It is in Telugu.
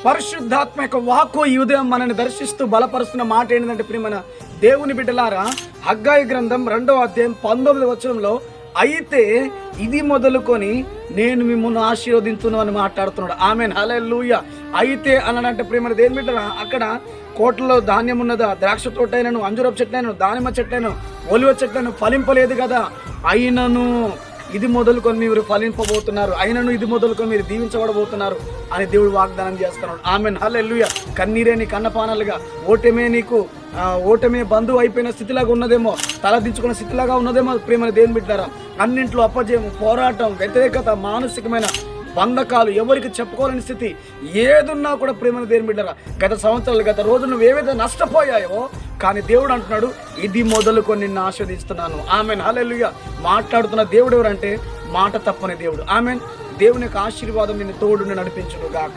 పరిశుద్ధాత్మ యొక్క వాక్కు ఈ ఉదయం మనల్ని దర్శిస్తూ బలపరుస్తున్న మాట ఏంటంటే, ప్రియమైన దేవుని బిడ్డలారా, హగ్గాయి గ్రంథం 2వ అధ్యాయం 19వ వచనంలో, అయితే ఇది మొదలుకొని నేను మిమ్మల్ని ఆశీర్వదించును అని మాట్లాడుతున్నాడు. ఆమేన్, హల్లెలూయా. అయితే అన్నాడంటే, ప్రియమైన దేవుని బిడ్డలారా, అక్కడ కోటలో ధాన్యం ఉన్నదా, ద్రాక్ష తోటైనను, అంజూరపు చెట్లైనను, దానిమ్మ చెట్లైనను, ఒలివ చెట్లను ఫలింపలేదు కదా, అయినను ఇది మొదలుకొని మీరు ఫలింపబోతున్నారు, అయినను ఇది మొదలుకొని మీరు దీవించబడబోతున్నారు అని దేవుడు వాగ్దానం చేస్తున్నాడు. ఆమేన్, హల్లెలూయా. కన్నీరే నీ కన్నపానాలుగా, ఓటమే బంధువు అయిపోయిన స్థితిలాగా ఉన్నదేమో, తలదించుకున్న స్థితిలాగా ఉన్నదేమో ప్రియమైన దేవుని బిడ్డలారా, అన్నింట్లో అపజయం, పోరాటం, వ్యతిరేకత, మానసికమైన బంధకాలు, ఎవరికి చెప్పుకోలేని స్థితి ఏదున్నా కూడా ప్రియమైన దేవుని బిడ్డలారా, గత సంవత్సరాలు, గత రోజులు నువ్వు ఏవైతే నష్టపోయాయో, కానీ దేవుడు అంటున్నాడు, ఇది మొదలుకొని నిన్ను ఆస్వాదిస్తున్నాను. ఆమేన్, హల్లెలూయా. మాట్లాడుతున్న దేవుడు ఎవరంటే మాట తప్పని దేవుడు. ఆమేన్. దేవుని యొక్క ఆశీర్వాదం నిన్ను తోడుని నడిపించును గాక.